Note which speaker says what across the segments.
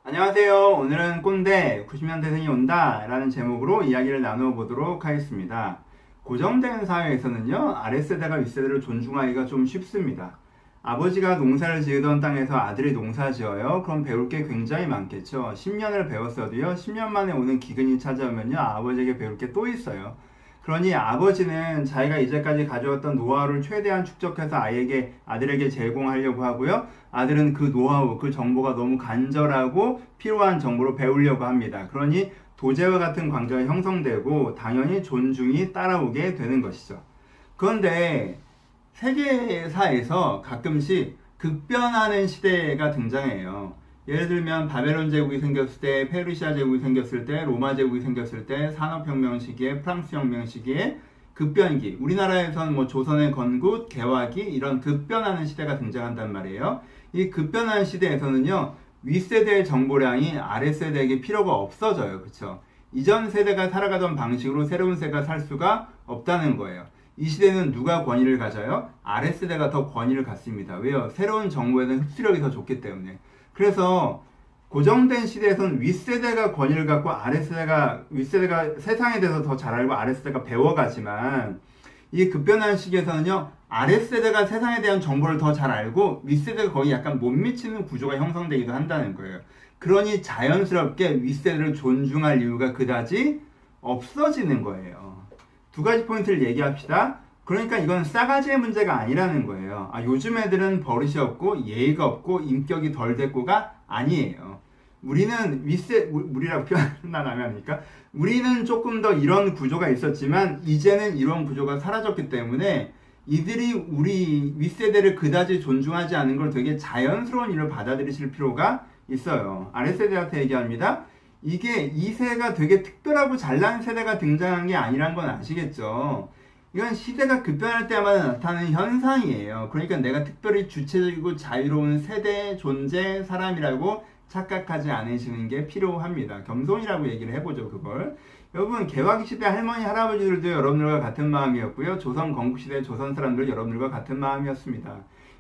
Speaker 1: 안녕하세요. 오늘은 꼰대 90년대생이 온다 라는 제목으로 이야기를 나누어 보도록 하겠습니다. 고정된 사회에서는요, 아랫세대가 윗세대를 존중하기가 좀 쉽습니다. 아버지가 농사를 지으던 땅에서 아들이 농사 지어요. 그럼 배울 게 굉장히 많겠죠. 10년을 배웠어도요, 10년 만에 오는 기근이 찾아오면요, 아버지에게 배울 게 또 있어요. 그러니 아버지는 자기가 이제까지 가져왔던 노하우를 최대한 축적해서 아들에게 제공하려고 하고요. 아들은 그 노하우, 그 정보가 너무 간절하고 필요한 정보로 배우려고 합니다. 그러니 도제와 같은 관계가 형성되고 당연히 존중이 따라오게 되는 것이죠. 그런데 세계사에서 가끔씩 급변하는 시대가 등장해요. 예를 들면 바벨론 제국이 생겼을 때, 페르시아 제국이 생겼을 때, 로마 제국이 생겼을 때, 산업혁명 시기에, 프랑스 혁명 시기에 급변기, 우리나라에서는 뭐 조선의 건국, 개화기 이런 급변하는 시대가 등장한단 말이에요. 이 급변하는 시대에서는요, 윗세대의 정보량이 아랫세대에게 필요가 없어져요. 그쵸? 이전 세대가 살아가던 방식으로 새로운 세대가 살 수가 없다는 거예요. 이 시대는 누가 권위를 가져요? 아랫세대가 더 권위를 갖습니다. 왜요? 새로운 정보에는 흡수력이 더 좋기 때문에. 그래서 고정된 시대에서는 윗세대가 권위를 갖고 윗세대가 세상에 대해서 더 잘 알고 아랫세대가 배워가지만 이 급변하는 시기에서는요, 아랫세대가 세상에 대한 정보를 더 잘 알고 윗세대가 거의 약간 못 미치는 구조가 형성되기도 한다는 거예요. 그러니 자연스럽게 윗세대를 존중할 이유가 그다지 없어지는 거예요. 두 가지 포인트를 얘기합시다. 그러니까 이건 싸가지의 문제가 아니라는 거예요. 요즘 애들은 버릇이 없고 예의가 없고 인격이 덜 됐고가 아니에요. 우리는 우리라고 표현하면 합니까? 우리는 조금 더 이런 구조가 있었지만 이제는 이런 구조가 사라졌기 때문에 이들이 우리 윗세대를 그다지 존중하지 않은 걸 되게 자연스러운 일로 받아들이실 필요가 있어요. 아랫세대한테 얘기합니다. 이게 2세가 되게 특별하고 잘난 세대가 등장한 게 아니란 건 아시겠죠? 이건 시대가 급변할 때마다 나타나는 현상이에요. 그러니까 내가 특별히 주체적이고 자유로운 세대, 존재, 사람이라고 착각하지 않으시는 게 필요합니다. 겸손이라고 얘기를 해보죠, 그걸. 여러분, 개화기 시대 할머니, 할아버지들도 여러분들과 같은 마음이었고요. 조선 건국시대 조선 사람들 여러분들과 같은 마음이었습니다.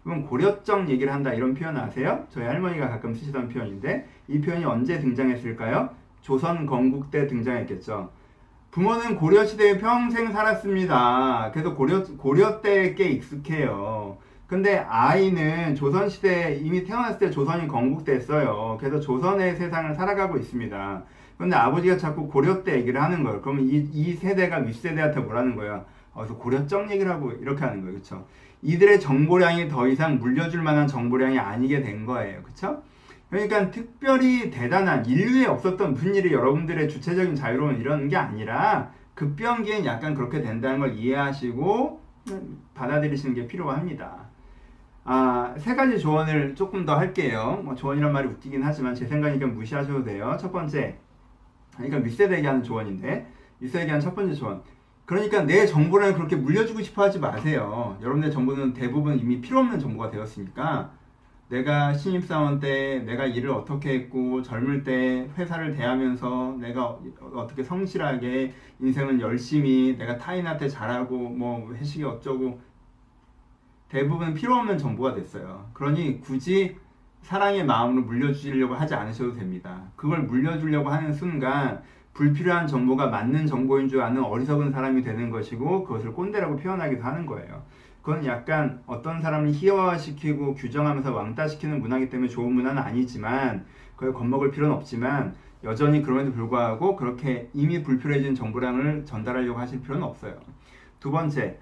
Speaker 1: 이건 고려적 얘기를 한다 이런 표현 아세요? 저희 할머니가 가끔 쓰시던 표현인데 이 표현이 언제 등장했을까요? 조선 건국 때 등장했겠죠. 부모는 고려시대에 평생 살았습니다. 그래서 고려 때에 꽤 익숙해요. 근데 아이는 조선시대에 이미 태어났을 때 조선이 건국됐어요. 그래서 조선의 세상을 살아가고 있습니다. 근데 아버지가 자꾸 고려 때 얘기를 하는 거예요. 그러면 이 세대가 윗세대한테 뭐라는 거예요? 그래서 고려적 얘기를 하고 이렇게 하는 거예요. 그쵸? 이들의 정보량이 더 이상 물려줄 만한 정보량이 아니게 된 거예요. 그쵸? 그러니까 특별히 대단한 인류에 없었던 무슨 일이 여러분들의 주체적인 자유로운 이런 게 아니라 급변기엔 약간 그렇게 된다는 걸 이해하시고 받아들이시는 게 필요합니다. 세 가지 조언을 조금 더 할게요. 뭐 조언이란 말이 웃기긴 하지만 제 생각이니까 무시하셔도 돼요. 첫 번째, 그러니까 윗세대에게 하는 조언인데 윗세대에게 하는 첫 번째 조언. 그러니까 내 정보를 그렇게 물려주고 싶어 하지 마세요. 여러분의 정보는 대부분 이미 필요 없는 정보가 되었으니까 내가 신입사원 때 내가 일을 어떻게 했고 젊을 때 회사를 대하면서 내가 어떻게 성실하게 인생을 열심히 내가 타인한테 잘하고 뭐 회식이 어쩌고 대부분 필요 없는 정보가 됐어요. 그러니 굳이 사랑의 마음으로 물려주시려고 하지 않으셔도 됩니다. 그걸 물려주려고 하는 순간 불필요한 정보가 맞는 정보인 줄 아는 어리석은 사람이 되는 것이고 그것을 꼰대라고 표현하기도 하는 거예요. 그건 약간 어떤 사람을 희화화시키고 규정하면서 왕따시키는 문화이기 때문에 좋은 문화는 아니지만 그걸 겁먹을 필요는 없지만 여전히 그럼에도 불구하고 그렇게 이미 불필요해진 정보량을 전달하려고 하실 필요는 없어요. 두 번째,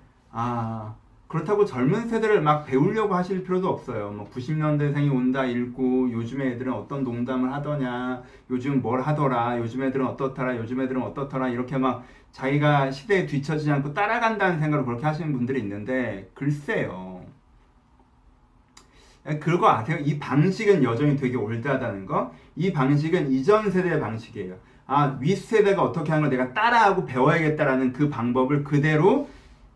Speaker 1: 그렇다고 젊은 세대를 막 배우려고 하실 필요도 없어요. 뭐 90년대생이 온다 읽고 요즘 애들은 어떤 농담을 하더냐, 요즘 뭘 하더라, 요즘 애들은 어떻더라, 요즘 애들은 어떻더라 이렇게 막 자기가 시대에 뒤처지지 않고 따라간다는 생각으로 그렇게 하시는 분들이 있는데 글쎄요. 그거 아세요? 이 방식은 여전히 되게 올드하다는 거. 이 방식은 이전 세대의 방식이에요. 윗세대가 어떻게 하는 걸 내가 따라하고 배워야겠다라는 그 방법을 그대로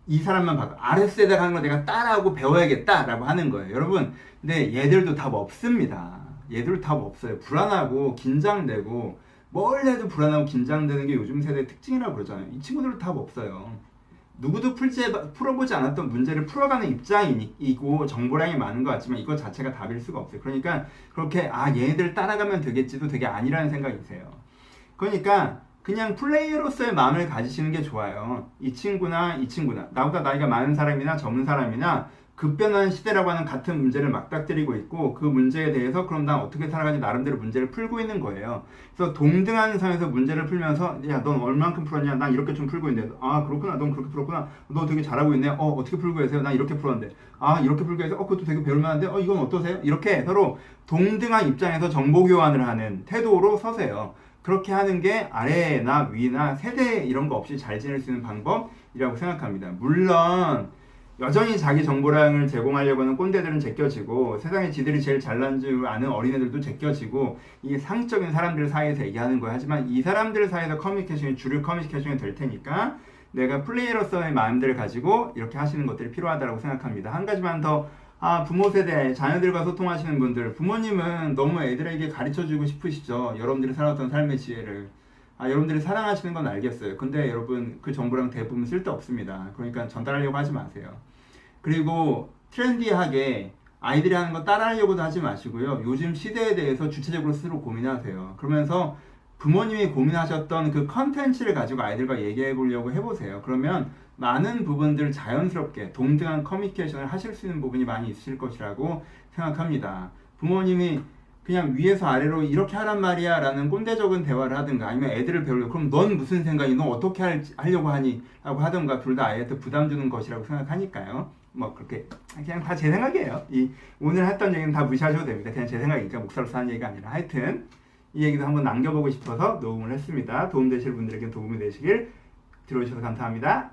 Speaker 1: 이 사람만 봐도 아랫세대가 하는 거 내가 따라하고 배워야겠다라고 하는 거예요. 여러분, 근데 얘들도 답 없습니다. 얘들 답 없어요. 불안하고 긴장되고 뭘 해도 불안하고 긴장되는 게 요즘 세대의 특징이라고 그러잖아요. 이 친구들도 답 없어요. 누구도 풀어보지 않았던 문제를 풀어가는 입장이고 정보량이 많은 것 같지만 이것 자체가 답일 수가 없어요. 그러니까 그렇게 얘네들 따라가면 되겠지도 되게 아니라는 생각이세요. 그러니까 그냥 플레이어로서의 마음을 가지시는 게 좋아요. 이 친구나 나보다 나이가 많은 사람이나 젊은 사람이나 급변하는 시대라고 하는 같은 문제를 맞닥뜨리고 있고 그 문제에 대해서 그럼 난 어떻게 살아가지 나름대로 문제를 풀고 있는 거예요. 그래서 동등한 선에서 문제를 풀면서 야, 넌 얼만큼 풀었냐? 난 이렇게 좀 풀고 있는데 그렇구나. 넌 그렇게 풀었구나. 너 되게 잘하고 있네. 어떻게 풀고 계세요? 난 이렇게 풀었는데 이렇게 풀고 계세요? 그것도 되게 배울만한데 이건 어떠세요? 이렇게 서로 동등한 입장에서 정보 교환을 하는 태도로 서세요. 그렇게 하는 게 아래나 위나 세대 이런 거 없이 잘 지낼 수 있는 방법이라고 생각합니다. 물론 여전히 자기 정보량을 제공하려고 하는 꼰대들은 제껴지고 세상에 지들이 제일 잘난 줄 아는 어린애들도 제껴지고 이게 상식적인 사람들 사이에서 얘기하는 거예요. 하지만 이 사람들 사이에서 커뮤니케이션이 주류 커뮤니케이션이 될 테니까 내가 플레이어로서의 마음들을 가지고 이렇게 하시는 것들이 필요하다고 생각합니다. 한 가지만 더 부모 세대, 자녀들과 소통하시는 분들, 부모님은 너무 애들에게 가르쳐주고 싶으시죠. 여러분들이 살았던 삶의 지혜를. 여러분들이 사랑하시는 건 알겠어요. 근데 여러분 그 정보랑 대부분 쓸데없습니다. 그러니까 전달하려고 하지 마세요. 그리고 트렌디하게 아이들이 하는 거 따라하려고도 하지 마시고요. 요즘 시대에 대해서 주체적으로 스스로 고민하세요. 그러면서 부모님이 고민하셨던 그 컨텐츠를 가지고 아이들과 얘기해 보려고 해보세요. 그러면 많은 부분들 자연스럽게 동등한 커뮤니케이션을 하실 수 있는 부분이 많이 있으실 것이라고 생각합니다. 부모님이 그냥 위에서 아래로 이렇게 하란 말이야 라는 꼰대적인 대화를 하든가 아니면 애들을 배우려고 그럼 넌 무슨 생각이 너 어떻게 하려고 하니 라고 하든가 둘 다 아이한테 부담 주는 것이라고 생각하니까요. 뭐 그렇게 그냥 다 제 생각이에요. 오늘 했던 얘기는 다 무시하셔도 됩니다. 그냥 제 생각이니까 목사로서 하는 얘기가 아니라 하여튼 이 얘기도 한번 남겨보고 싶어서 녹음을 했습니다. 도움되실 분들에게 도움이 되시길 들어주셔서 감사합니다.